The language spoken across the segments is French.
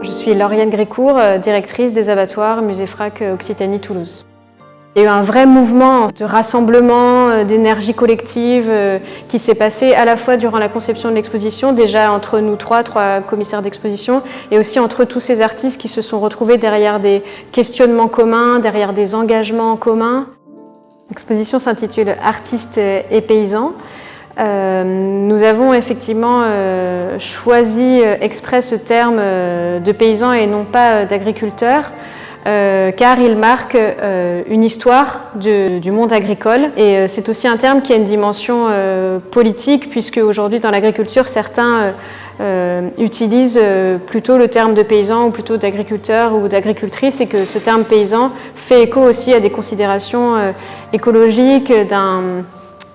Je suis Lauriane Grécourt, directrice des abattoirs Musée Frac Occitanie-Toulouse. Il y a eu un vrai mouvement de rassemblement, d'énergie collective qui s'est passé à la fois durant la conception de l'exposition, déjà entre nous trois commissaires d'exposition, et aussi entre tous ces artistes qui se sont retrouvés derrière des questionnements communs, derrière des engagements communs. L'exposition s'intitule « Artistes et paysans ». Nous avons effectivement choisi exprès ce terme de paysans et non pas d'agriculteurs, car il marque une histoire du monde agricole. Et c'est aussi un terme qui a une dimension politique, puisque aujourd'hui dans l'agriculture, certains utilisent plutôt le terme de paysan ou plutôt d'agriculteur ou d'agricultrice, et que ce terme paysan fait écho aussi à des considérations écologiques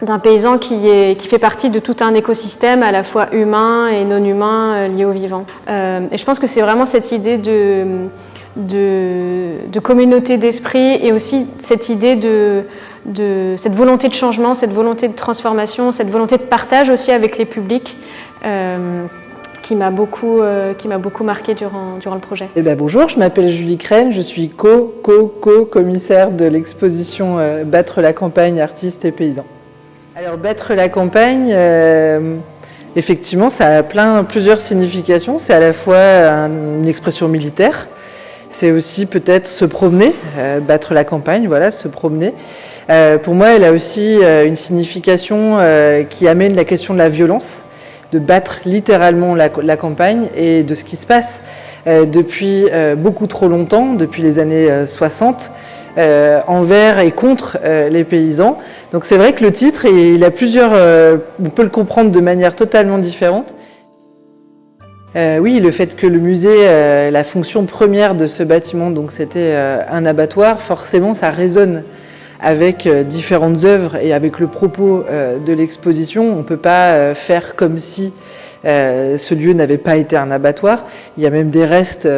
d'un paysan qui fait partie de tout un écosystème à la fois humain et non humain lié au vivant. Et je pense que c'est vraiment cette idée de communauté d'esprit et aussi cette idée de cette volonté de changement, cette volonté de transformation, cette volonté de partage aussi avec les publics qui m'a beaucoup marqué durant le projet. Bonjour, je m'appelle Julie Crène, je suis co-commissaire de l'exposition Battre la campagne, artistes et paysans. Alors battre la campagne, effectivement, ça a plusieurs significations. C'est à la fois une expression militaire, c'est aussi peut-être se promener, battre la campagne, voilà, se promener. Pour moi, elle a aussi une signification qui amène la question de la violence, de battre littéralement la campagne et de ce qui se passe depuis beaucoup trop longtemps, depuis les années 60, envers et contre les paysans. Donc c'est vrai que le titre, il a plusieurs, on peut le comprendre de manière totalement différente. Oui, le fait que le musée, la fonction première de ce bâtiment, donc c'était un abattoir, forcément ça résonne avec différentes œuvres et avec le propos de l'exposition. On ne peut pas faire comme si ce lieu n'avait pas été un abattoir. Il y a même des restes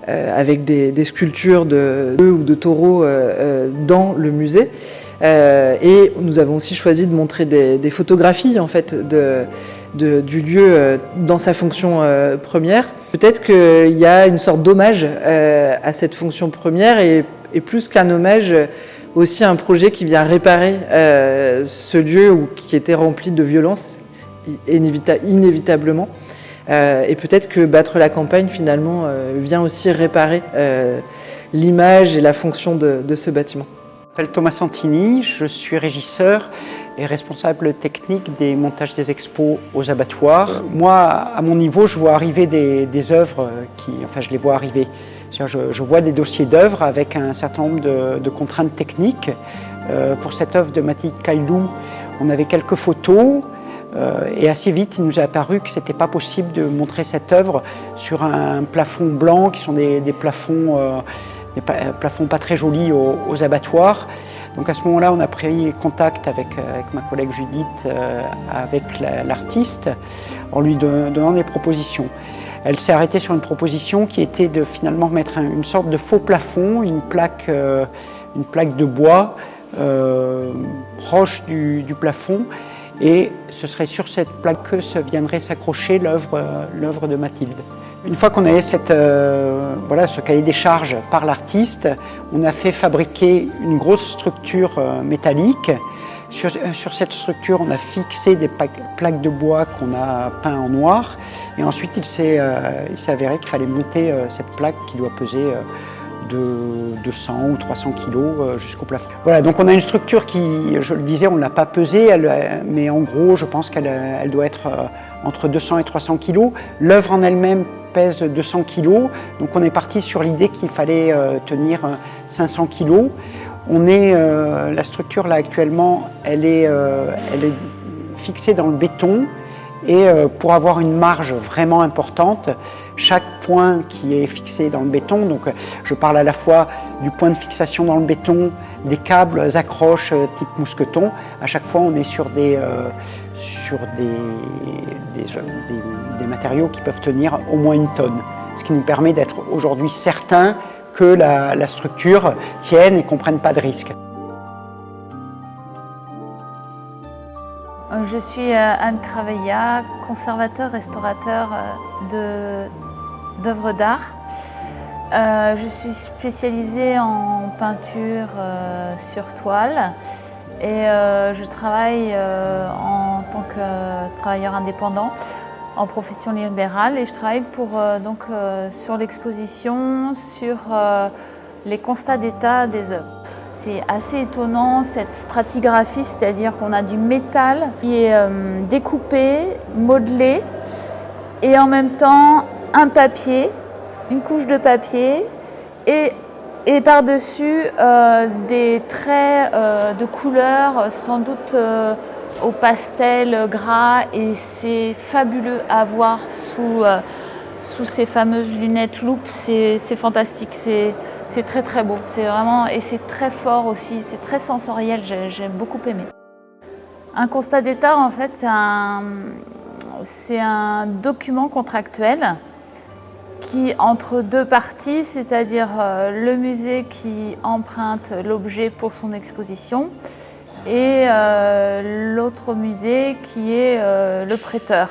avec des sculptures de bœufs ou de taureaux dans le musée. Et nous avons aussi choisi de montrer des photographies en fait, du lieu dans sa fonction première. Peut-être qu'il y a une sorte d'hommage à cette fonction première et plus qu'un hommage, aussi un projet qui vient réparer ce lieu qui était rempli de violence inévitablement. Et peut-être que battre la campagne finalement vient aussi réparer l'image et la fonction de ce bâtiment. Je m'appelle Thomas Santini, je suis régisseur et responsable technique des montages des expos aux abattoirs. Moi, à mon niveau, je vois arriver des œuvres je les vois arriver. Je vois des dossiers d'œuvres avec un certain nombre de contraintes techniques. Pour cette œuvre de Mati Kailou, on avait quelques photos et assez vite, il nous a apparu que ce n'était pas possible de montrer cette œuvre sur un plafond blanc, qui sont des plafons pas très jolis aux abattoirs. Donc à ce moment-là, on a pris contact avec ma collègue Judith, avec l'artiste, en lui donnant des propositions. Elle s'est arrêtée sur une proposition qui était de finalement mettre une sorte de faux plafond, une plaque de bois proche du plafond, et ce serait sur cette plaque que viendrait s'accrocher l'œuvre de Mathilde. Une fois qu'on avait ce cahier des charges par l'artiste, on a fait fabriquer une grosse structure métallique. Sur cette structure, on a fixé des plaques de bois qu'on a peint en noir. Et ensuite, il s'est avéré qu'il fallait monter cette plaque qui doit peser de 200 ou 300 kg jusqu'au plafond. Voilà, donc on a une structure qui, je le disais, on ne l'a pas pesée, mais en gros, je pense qu'elle doit être entre 200 et 300 kg. L'œuvre en elle-même pèse 200 kg, donc on est parti sur l'idée qu'il fallait tenir 500 kg. La structure là actuellement, elle est fixée dans le béton et pour avoir une marge vraiment importante, chaque point qui est fixé dans le béton, donc je parle à la fois du point de fixation dans le béton, des câbles accroches type mousqueton, à chaque fois on est sur des matériaux qui peuvent tenir au moins 1 tonne, ce qui nous permet d'être aujourd'hui certains que la structure tienne et qu'on ne prenne pas de risque. Je suis Anne Cravella, conservateur-restaurateur d'œuvres d'art. Je suis spécialisée en peinture sur toile et je travaille en tant que travailleur indépendant en profession libérale et je travaille sur l'exposition sur les constats d'état des œuvres. C'est assez étonnant cette stratigraphie, c'est-à-dire qu'on a du métal qui est découpé, modelé et en même temps un papier, une couche de papier et par-dessus des traits de couleurs sans doute au pastel gras et c'est fabuleux à voir sous ces fameuses lunettes loupe, c'est fantastique, c'est très très beau, c'est vraiment et c'est très fort aussi, c'est très sensoriel, j'ai beaucoup aimé. Un constat d'état en fait c'est un document contractuel qui entre deux parties, c'est-à-dire le musée qui emprunte l'objet pour son exposition et l'autre musée qui est le prêteur.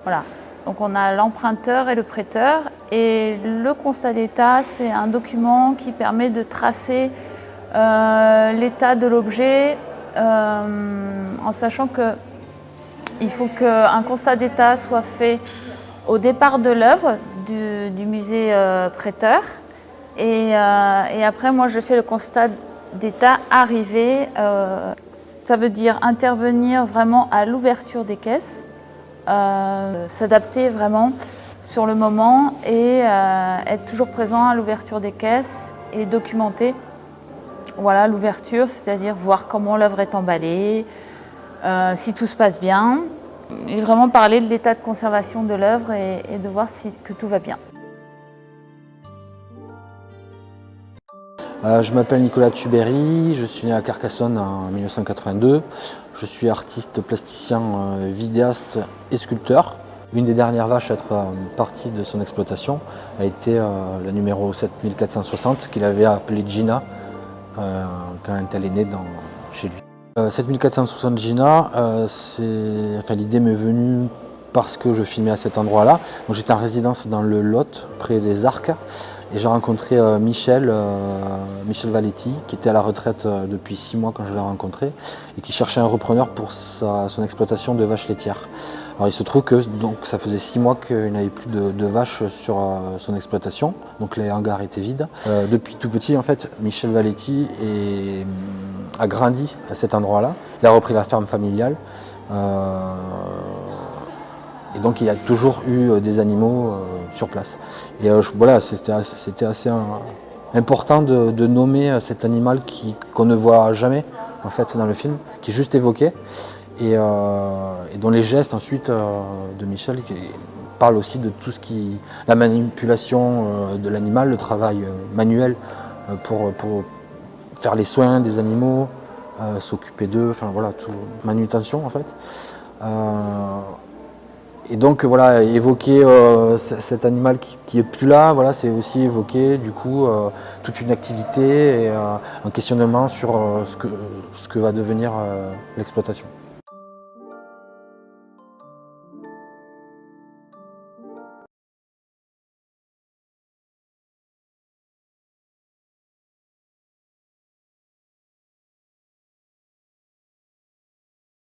Voilà. Donc on a l'emprunteur et le prêteur et le constat d'état, c'est un document qui permet de tracer l'état de l'objet en sachant qu'il faut qu'un constat d'état soit fait au départ de l'œuvre du musée prêteur et après moi je fais le constat d'état arrivé, ça veut dire intervenir vraiment à l'ouverture des caisses, s'adapter vraiment sur le moment et être toujours présent à l'ouverture des caisses et documenter voilà, l'ouverture, c'est-à-dire voir comment l'œuvre est emballée, si tout se passe bien. Et vraiment parler de l'état de conservation de l'œuvre et de voir que tout va bien. Je m'appelle Nicolas Tubéry, je suis né à Carcassonne en 1982. Je suis artiste plasticien, vidéaste et sculpteur. Une des dernières vaches à être partie de son exploitation a été la numéro 7460 qu'il avait appelée Gina quand elle est née chez lui. 7460 Gina, l'idée m'est venue parce que je filmais à cet endroit-là. J'étais en résidence dans le Lot, près des Arcs, et j'ai rencontré Michel Valetti, qui était à la retraite depuis 6 mois quand je l'ai rencontré, et qui cherchait un repreneur pour son exploitation de vaches laitières. Alors il se trouve que ça faisait 6 mois qu'il n'avait plus de vaches sur son exploitation, donc les hangars étaient vides. Depuis tout petit, en fait, Michel Valetti a grandi à cet endroit-là. Il a repris la ferme familiale. Et donc il y a toujours eu des animaux sur place. Et voilà, c'était assez important de nommer cet animal qu'on ne voit jamais en fait dans le film, qui est juste évoqué. Et dont les gestes ensuite de Michel qui parlent aussi de tout la manipulation de l'animal, le travail manuel pour faire les soins des animaux, s'occuper d'eux, enfin voilà, tout, manutention en fait. Et donc voilà, évoquer cet animal qui est plus là, voilà, c'est aussi évoquer du coup toute une activité et un questionnement sur ce que va devenir l'exploitation.